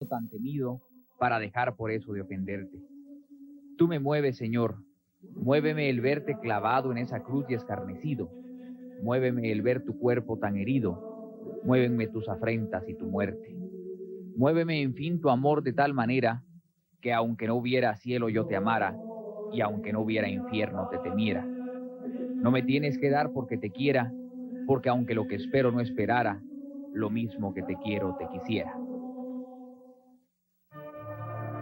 tan temido para dejar por eso de ofenderte. Tú me mueves, Señor, muéveme el verte clavado en esa cruz y escarnecido, muéveme el ver tu cuerpo tan herido, muévenme tus afrentas y tu muerte. Muéveme, en fin, tu amor de tal manera que aunque no hubiera cielo yo te amara, y aunque no hubiera infierno te temiera. No me tienes que dar porque te quiera, porque aunque lo que espero no esperara, lo mismo que te quiero te quisiera.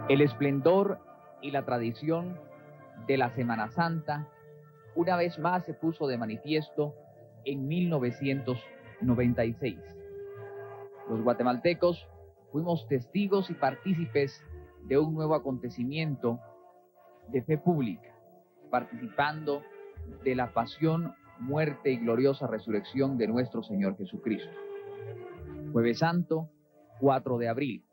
El esplendor y la tradición de la Semana Santa una vez más se puso de manifiesto en 1996. Los guatemaltecos fuimos testigos y partícipes de un nuevo acontecimiento de fe pública, participando de la pasión, muerte y gloriosa resurrección de nuestro Señor Jesucristo. Jueves Santo, 4 de abril.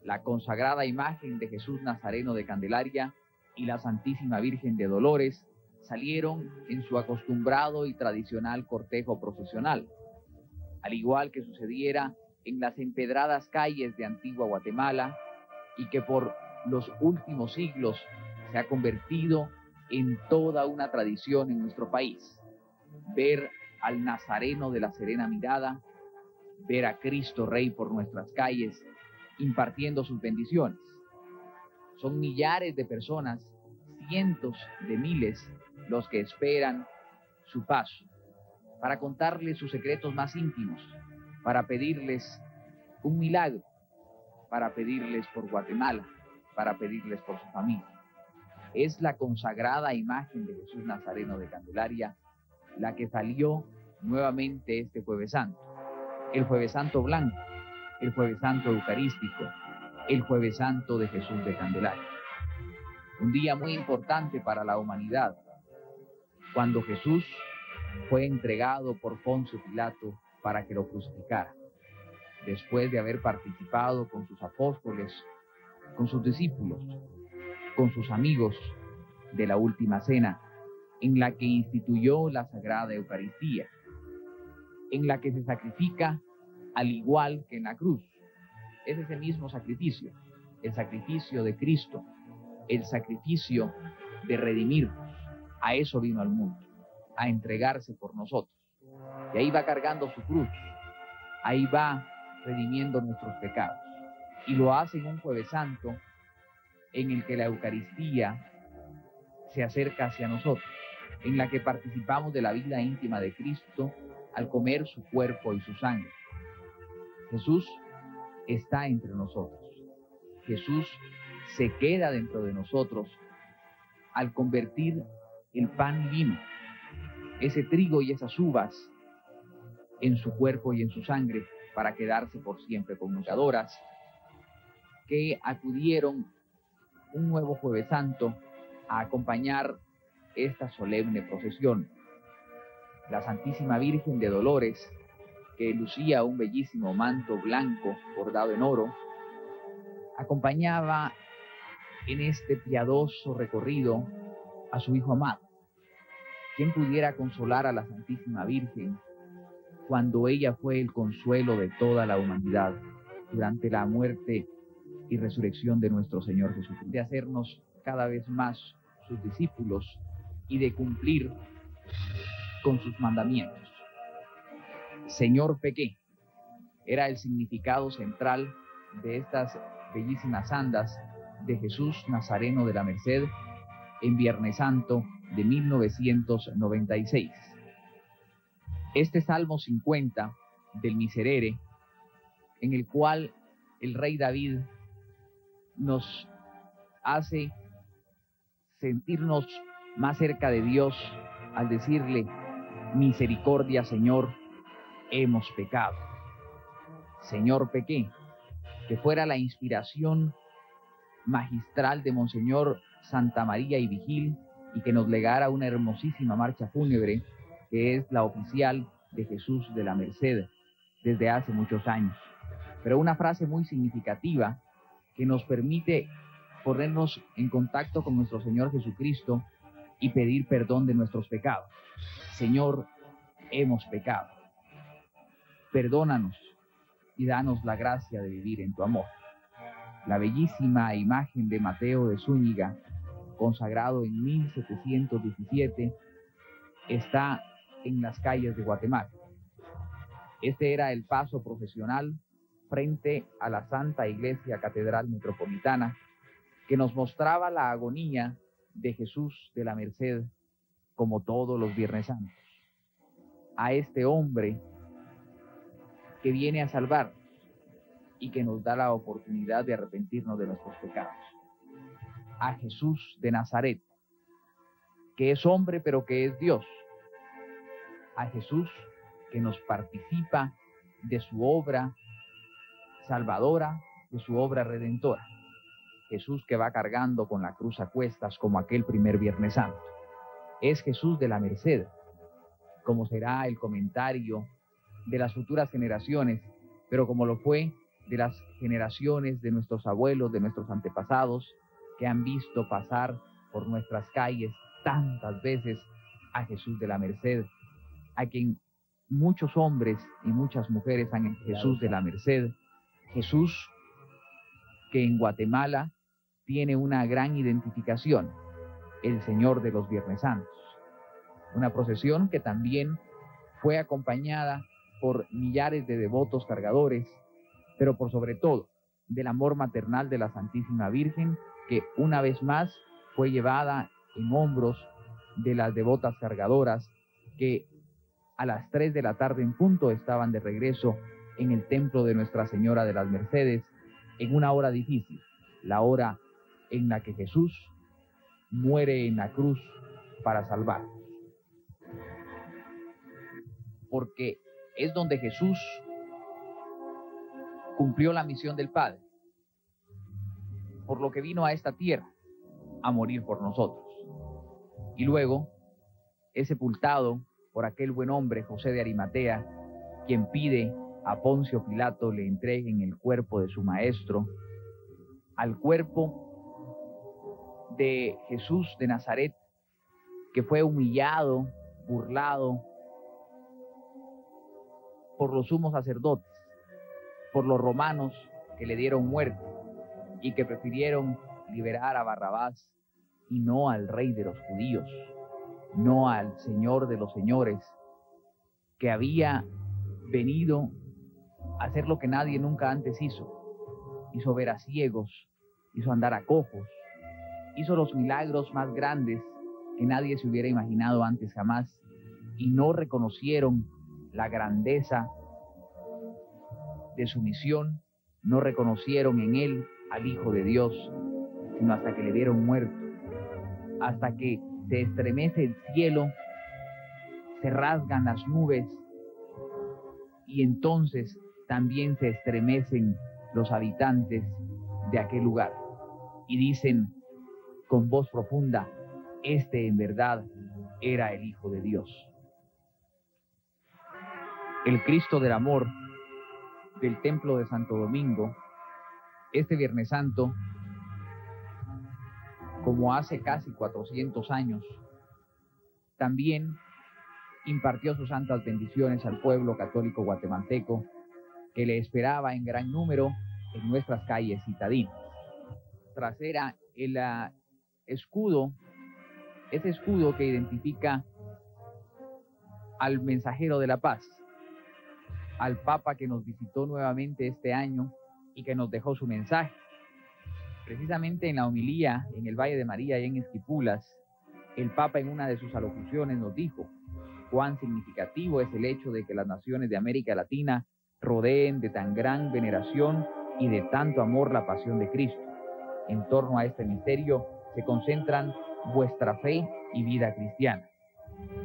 La consagrada imagen de Jesús Nazareno de Candelaria y la Santísima Virgen de Dolores salieron en su acostumbrado y tradicional cortejo procesional, al igual que sucediera en las empedradas calles de Antigua Guatemala y que por los últimos siglos se ha convertido en toda una tradición en nuestro país. Ver al Nazareno de la Serena Mirada, ver a Cristo Rey por nuestras calles, impartiendo sus bendiciones. Son millares de personas, cientos de miles, los que esperan su paso, para contarles sus secretos más íntimos, para pedirles un milagro, para pedirles por Guatemala, para pedirles por su familia. Es la consagrada imagen de Jesús Nazareno de Candelaria la que salió nuevamente este Jueves Santo, el Jueves Santo Blanco, el Jueves Santo Eucarístico, el Jueves Santo de Jesús de Candelaria. Un día muy importante para la humanidad, cuando Jesús fue entregado por Poncio Pilato para que lo crucificara, después de haber participado con sus apóstoles, con sus discípulos, con sus amigos de la última cena, en la que instituyó la Sagrada Eucaristía, en la que se sacrifica al igual que en la cruz. Es ese mismo sacrificio, el sacrificio de Cristo, el sacrificio de redimirnos. A eso vino al mundo, a entregarse por nosotros. Y ahí va cargando su cruz, ahí va redimiendo nuestros pecados. Y lo hace en un Jueves Santo en el que la Eucaristía se acerca hacia nosotros, en la que participamos de la vida íntima de Cristo al comer su cuerpo y su sangre. Jesús está entre nosotros. Jesús se queda dentro de nosotros al convertir el pan y vino, ese trigo y esas uvas, en su cuerpo y en su sangre, para quedarse por siempre con nosotros, que acudieron un nuevo Jueves Santo a acompañar esta solemne procesión. La Santísima Virgen de Dolores, que lucía un bellísimo manto blanco bordado en oro, acompañaba en este piadoso recorrido a su Hijo amado. ¿Quién pudiera consolar a la Santísima Virgen cuando ella fue el consuelo de toda la humanidad durante la muerte y resurrección de nuestro Señor Jesucristo? De hacernos cada vez más sus discípulos y de cumplir con sus mandamientos. Señor, pequé, era el significado central de estas bellísimas andas de Jesús Nazareno de la Merced en Viernes Santo de 1996. Este Salmo 50 del Miserere, en el cual el rey David nos hace sentirnos más cerca de Dios al decirle: misericordia, Señor, hemos pecado. Señor, pequé. Que fuera la inspiración magistral de Monseñor Santa María y Vigil, y que nos legara una hermosísima marcha fúnebre, que es la oficial de Jesús de la Merced desde hace muchos años. Pero una frase muy significativa que nos permite ponernos en contacto con nuestro Señor Jesucristo y pedir perdón de nuestros pecados. Señor, hemos pecado. Perdónanos y danos la gracia de vivir en tu amor. La bellísima imagen de Mateo de Zúñiga, consagrado en 1717, está en las calles de Guatemala. Este era el paso procesional frente a la Santa Iglesia Catedral Metropolitana, que nos mostraba la agonía de Jesús de la Merced, como todos los Viernes Santos. A este hombre que viene a salvarnos y que nos da la oportunidad de arrepentirnos de nuestros pecados. A Jesús de Nazaret, que es hombre pero que es Dios. A Jesús que nos participa de su obra salvadora, de su obra redentora. Jesús que va cargando con la cruz a cuestas como aquel primer Viernes Santo. Es Jesús de la Merced, como será el comentario de las futuras generaciones, pero como lo fue de las generaciones de nuestros abuelos, de nuestros antepasados, que han visto pasar por nuestras calles tantas veces a Jesús de la Merced, a quien muchos hombres y muchas mujeres han Jesús de la Merced, Jesús que en Guatemala tiene una gran identificación, el Señor de los Viernes Santos. Una procesión que también fue acompañada por millares de devotos cargadores, pero por sobre todo del amor maternal de la Santísima Virgen, que una vez más fue llevada en hombros de las devotas cargadoras, que a las 3 de la tarde en punto estaban de regreso en el templo de Nuestra Señora de las Mercedes, en una hora difícil, la hora en la que Jesús muere en la cruz para salvarnos. Porque es donde Jesús cumplió la misión del Padre, por lo que vino a esta tierra a morir por nosotros. Y luego es sepultado por aquel buen hombre, José de Arimatea, quien pide a Poncio Pilato le entreguen el cuerpo de su maestro, al cuerpo de Jesús de Nazaret, que fue humillado, burlado por los sumos sacerdotes, por los romanos que le dieron muerte y que prefirieron liberar a Barrabás y no al rey de los judíos, no al Señor de los señores, que había venido a hacer lo que nadie nunca antes hizo ver a ciegos, hizo andar a cojos, hizo los milagros más grandes que nadie se hubiera imaginado antes jamás, y no reconocieron la grandeza de su misión, no reconocieron en él al Hijo de Dios, sino hasta que le vieron muerto, hasta que se estremece el cielo, se rasgan las nubes, y entonces también se estremecen los habitantes de aquel lugar, y dicen con voz profunda, este en verdad era el Hijo de Dios. El Cristo del Amor del Templo de Santo Domingo, este Viernes Santo, como hace casi 400 años, también impartió sus santas bendiciones al pueblo católico guatemalteco, que le esperaba en gran número en nuestras calles citadinas. Trasera el escudo, ese escudo que identifica al mensajero de la paz, al Papa que nos visitó nuevamente este año y que nos dejó su mensaje. Precisamente en la homilía en el Valle de María y en Esquipulas, el Papa en una de sus alocuciones nos dijo cuán significativo es el hecho de que las naciones de América Latina rodeen de tan gran veneración y de tanto amor la pasión de Cristo. En torno a este misterio se concentran vuestra fe y vida cristiana.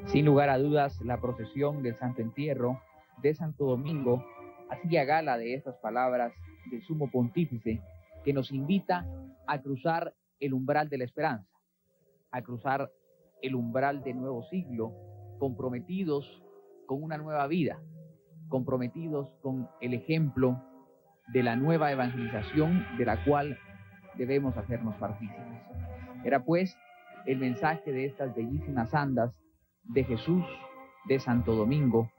Sin lugar a dudas, la procesión del Santo Entierro de Santo Domingo hacía gala de estas palabras del Sumo Pontífice, que nos invita a cruzar el umbral de la esperanza, a cruzar el umbral del nuevo siglo, comprometidos con una nueva vida, comprometidos con el ejemplo de la nueva evangelización de la cual debemos hacernos partícipes. Era pues el mensaje de estas bellísimas andas de Jesús de Santo Domingo,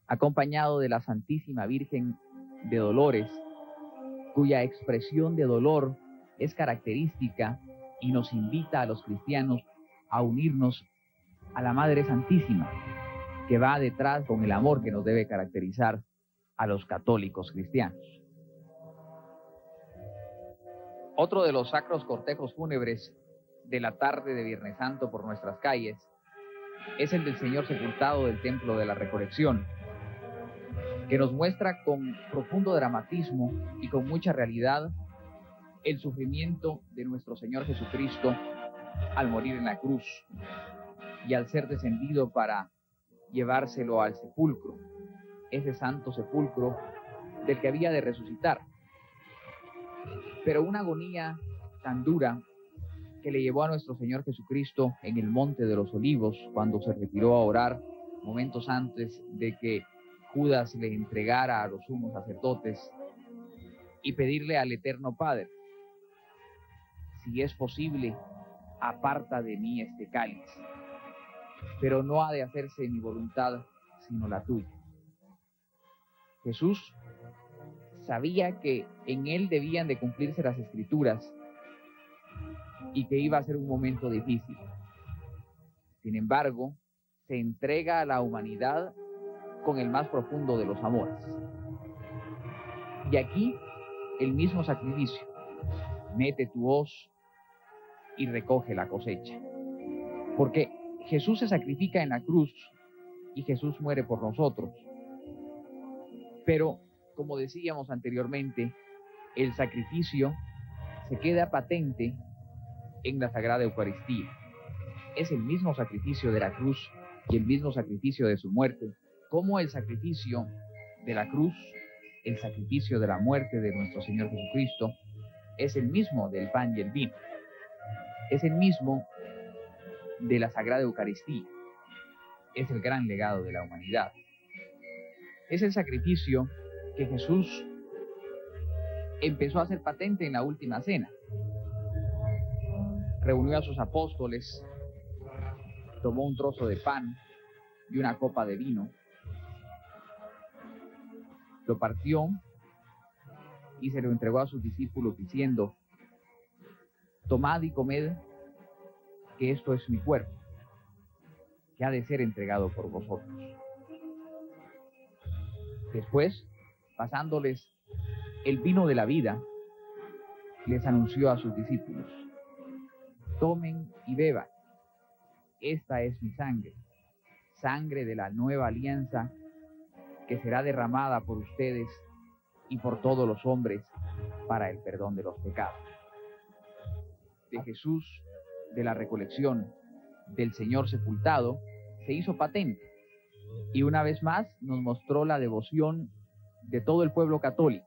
acompañado de la Santísima Virgen de Dolores, cuya expresión de dolor es característica y nos invita a los cristianos a unirnos a la Madre Santísima, que va detrás con el amor que nos debe caracterizar a los católicos cristianos. Otro de los sacros cortejos fúnebres de la tarde de Viernes Santo por nuestras calles es el del Señor sepultado del Templo de la Recolección, que nos muestra con profundo dramatismo y con mucha realidad el sufrimiento de nuestro Señor Jesucristo al morir en la cruz y al ser descendido para llevárselo al sepulcro, ese santo sepulcro del que había de resucitar. Pero una agonía tan dura que le llevó a nuestro Señor Jesucristo en el Monte de los Olivos, cuando se retiró a orar momentos antes de que Judas le entregara a los sumos sacerdotes, y pedirle al Eterno Padre: si es posible, aparta de mí este cáliz, pero no ha de hacerse mi voluntad sino la tuya. Jesús sabía que en él debían de cumplirse las Escrituras y que iba a ser un momento difícil. Sin embargo, se entrega a la humanidad con el más profundo de los amores. Y aquí el mismo sacrificio: mete tu hoz y recoge la cosecha. Porque Jesús se sacrifica en la cruz y Jesús muere por nosotros. Pero, como decíamos anteriormente, el sacrificio se queda patente en la Sagrada Eucaristía. Es el mismo sacrificio de la cruz y el mismo sacrificio de su muerte, como el sacrificio de la cruz, el sacrificio de la muerte de nuestro Señor Jesucristo, es el mismo del pan y el vino. Es el mismo de la Sagrada Eucaristía. Es el gran legado de la humanidad. Es el sacrificio que Jesús empezó a hacer patente en la última cena. Reunió a sus apóstoles, tomó un trozo de pan y una copa de vino, lo partió y se lo entregó a sus discípulos diciendo: tomad y comed, que esto es mi cuerpo, que ha de ser entregado por vosotros. Después, pasándoles el vino de la vida, les anunció a sus discípulos: tomen y beban, esta es mi sangre, sangre de la nueva alianza, que será derramada por ustedes y por todos los hombres para el perdón de los pecados. De Jesús, de la recolección, del Señor sepultado, se hizo patente, y una vez más nos mostró la devoción de todo el pueblo católico,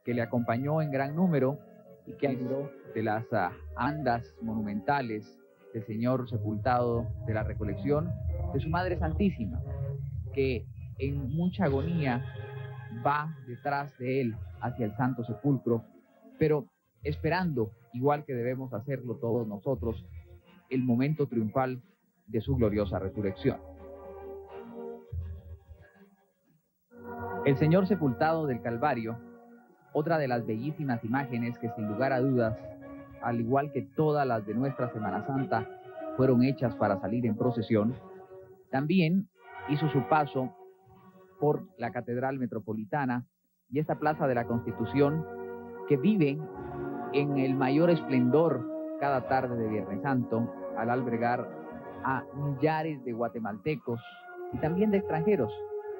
que le acompañó en gran número y que ayudó de las andas monumentales del Señor sepultado, de la recolección, de su Madre Santísima, que en mucha agonía va detrás de él hacia el Santo Sepulcro, pero esperando, igual que debemos hacerlo todos nosotros, el momento triunfal de su gloriosa resurrección. El Señor sepultado del Calvario, otra de las bellísimas imágenes que sin lugar a dudas, al igual que todas las de nuestra Semana Santa, fueron hechas para salir en procesión, también hizo su paso por la Catedral Metropolitana y esta Plaza de la Constitución, que vive en el mayor esplendor cada tarde de Viernes Santo, al albergar a millares de guatemaltecos y también de extranjeros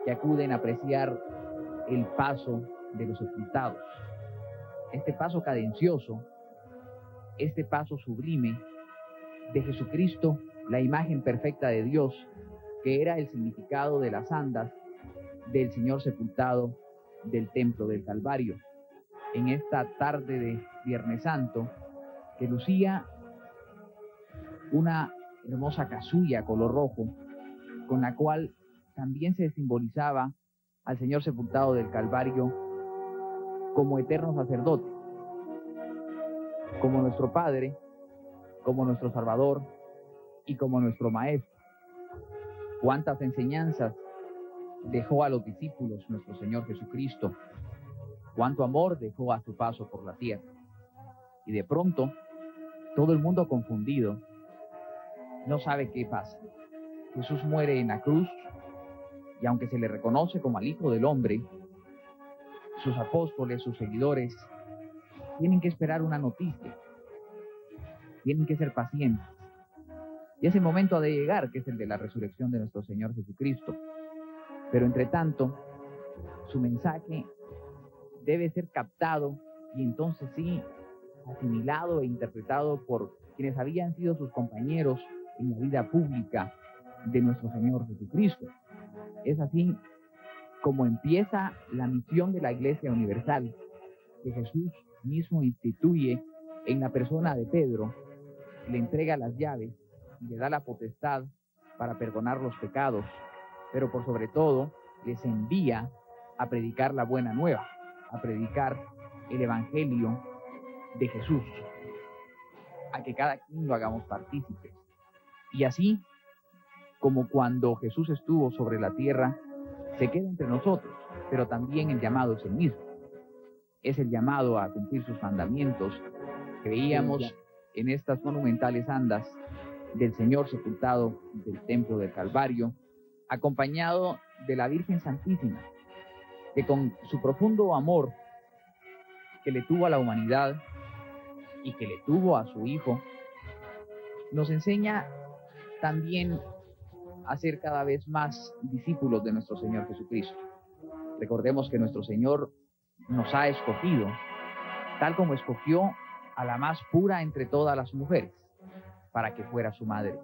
que acuden a apreciar el paso de los sepultados. Este paso cadencioso, este paso sublime de Jesucristo, la imagen perfecta de Dios, que era el significado de las andas del Señor sepultado del Templo del Calvario, en esta tarde de Viernes Santo, que lucía una hermosa casulla color rojo, con la cual también se simbolizaba al Señor sepultado del Calvario como eterno sacerdote, como nuestro Padre, como nuestro Salvador y como nuestro Maestro. Cuántas enseñanzas dejó a los discípulos nuestro Señor Jesucristo, cuánto amor dejó a su paso por la tierra. Y de pronto, todo el mundo confundido, no sabe qué pasa. Jesús muere en la cruz y aunque se le reconoce como al Hijo del Hombre, sus apóstoles, sus seguidores, tienen que esperar una noticia, tienen que ser pacientes. Y ese momento ha de llegar, que es el de la resurrección de nuestro Señor Jesucristo. Pero entre tanto, su mensaje debe ser captado y entonces sí, asimilado e interpretado por quienes habían sido sus compañeros en la vida pública de nuestro Señor Jesucristo. Es así como empieza la misión de la Iglesia Universal, que Jesús mismo instituye en la persona de Pedro, le entrega las llaves y le da la potestad para perdonar los pecados, pero por sobre todo les envía a predicar la buena nueva, a predicar el Evangelio de Jesús, a que cada quien lo hagamos partícipes. Y así como cuando Jesús estuvo sobre la tierra, se queda entre nosotros, pero también el llamado es el mismo. Es el llamado a cumplir sus mandamientos que veíamos en estas monumentales andas del Señor sepultado del templo del Calvario, acompañado de la Virgen Santísima, que con su profundo amor que le tuvo a la humanidad y que le tuvo a su Hijo, nos enseña también a ser cada vez más discípulos de nuestro Señor Jesucristo. Recordemos que nuestro Señor nos ha escogido, tal como escogió a la más pura entre todas las mujeres, para que fuera su madre.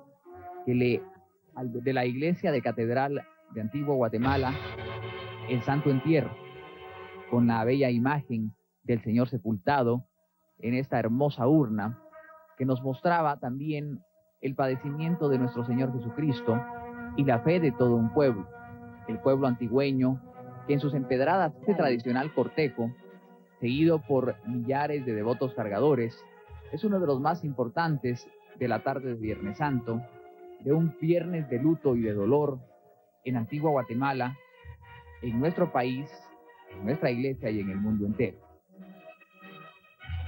De la iglesia de Catedral de Antigua Guatemala, el Santo Entierro, con la bella imagen del Señor sepultado en esta hermosa urna, que nos mostraba también el padecimiento de nuestro Señor Jesucristo y la fe de todo un pueblo, el pueblo antigüeño, que en sus empedradas, este tradicional cortejo, seguido por millares de devotos cargadores, es uno de los más importantes de la tarde de Viernes Santo, de un viernes de luto y de dolor en Antigua Guatemala, en nuestro país, en nuestra iglesia y en el mundo entero.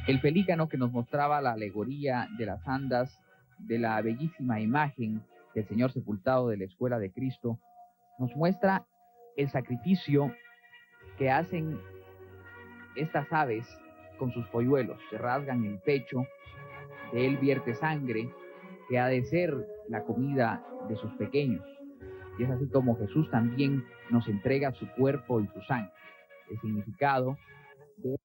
El pelícano que nos mostraba la alegoría de las andas de la bellísima imagen del Señor sepultado de la Escuela de Cristo, nos muestra el sacrificio que hacen estas aves con sus polluelos. Se rasgan el pecho, de él vierte sangre, que ha de ser la comida de sus pequeños. Y es así como Jesús también nos entrega su cuerpo y su sangre. El significado de